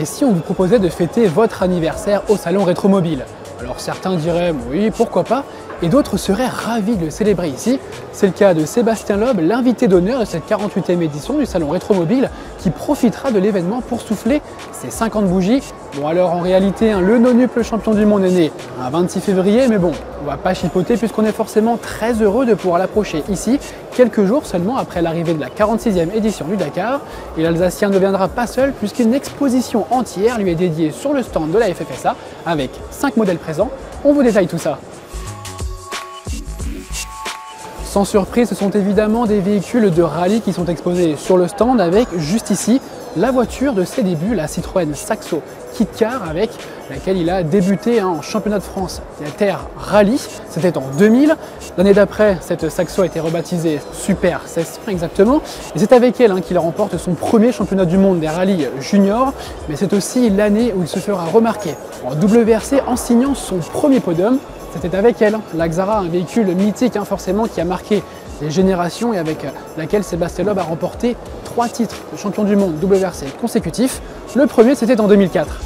Et si on vous proposait de fêter votre anniversaire au salon Rétromobile? Alors certains diraient oui, pourquoi pas, et d'autres seraient ravis de le célébrer ici. C'est le cas de Sébastien Loeb, l'invité d'honneur de cette 48e édition du salon Rétromobile, qui profitera de l'événement pour souffler ses 50 bougies. Bon alors en réalité, le nonuple champion du monde est né un 26 février, mais bon, on va pas chipoter puisqu'on est forcément très heureux de pouvoir l'approcher ici, quelques jours seulement après l'arrivée de la 46e édition du Dakar. Et l'Alsacien ne viendra pas seul puisqu'une exposition entière lui est dédiée sur le stand de la FFSA avec 5 modèles présents. On vous détaille tout ça. Sans surprise, ce sont évidemment des véhicules de rallye qui sont exposés sur le stand avec, juste ici, la voiture de ses débuts, la Citroën Saxo Kit Car, avec laquelle il a débuté en championnat de France des terres rallye. C'était en 2000. L'année d'après, cette Saxo a été rebaptisée Super 1600 exactement. Et c'est avec elle qu'il remporte son premier championnat du monde des rallyes juniors. Mais c'est aussi l'année où il se fera remarquer en WRC en signant son premier podium. C'était avec elle, la Xara, un véhicule mythique forcément qui a marqué les générations et avec laquelle Sébastien Loeb a remporté 3 titres de champion du monde WRC consécutifs. Le premier, c'était en 2004.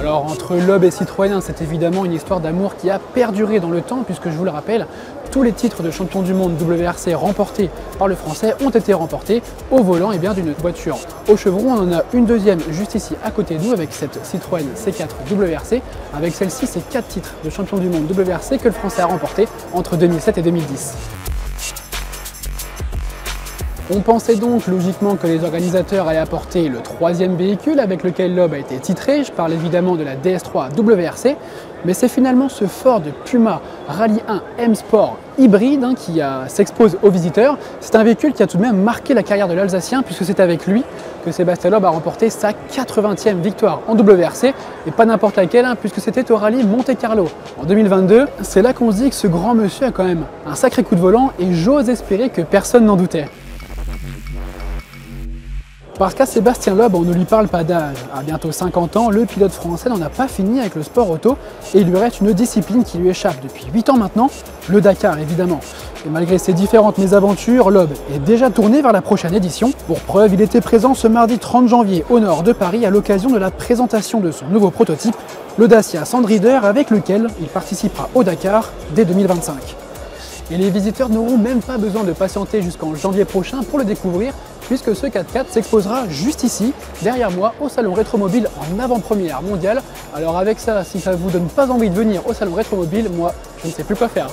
Alors entre Loeb et Citroën, c'est évidemment une histoire d'amour qui a perduré dans le temps puisque je vous le rappelle, tous les titres de champion du monde WRC remportés par le français ont été remportés au volant d'une voiture au chevron. On en a une deuxième juste ici à côté de nous avec cette Citroën C4 WRC. Avec celle-ci, c'est 4 titres de champion du monde WRC que le français a remporté entre 2007 et 2010. On pensait donc logiquement que les organisateurs allaient apporter le 3e véhicule avec lequel Loeb a été titré. Je parle évidemment de la DS3 WRC, mais c'est finalement ce Ford Puma Rally 1 M Sport hybride qui s'expose aux visiteurs. C'est un véhicule qui a tout de même marqué la carrière de l'Alsacien puisque c'est avec lui que Sébastien Loeb a remporté sa 80e victoire en WRC, et pas n'importe laquelle puisque c'était au Rallye Monte-Carlo en 2022. C'est là qu'on se dit que ce grand monsieur a quand même un sacré coup de volant et j'ose espérer que personne n'en doutait. Parce qu'à Sébastien Loeb, on ne lui parle pas d'âge. À bientôt 50 ans, le pilote français n'en a pas fini avec le sport auto et il lui reste une discipline qui lui échappe depuis 8 ans maintenant, le Dakar évidemment. Et malgré ses différentes mésaventures, Loeb est déjà tourné vers la prochaine édition. Pour preuve, il était présent ce mardi 30 janvier au nord de Paris à l'occasion de la présentation de son nouveau prototype, le Dacia Sandrider, avec lequel il participera au Dakar dès 2025. Et les visiteurs n'auront même pas besoin de patienter jusqu'en janvier prochain pour le découvrir, puisque ce 4x4 s'exposera juste ici, derrière moi, au salon Rétromobile en avant-première mondiale. Alors avec ça, si ça ne vous donne pas envie de venir au salon Rétromobile, moi, je ne sais plus quoi faire.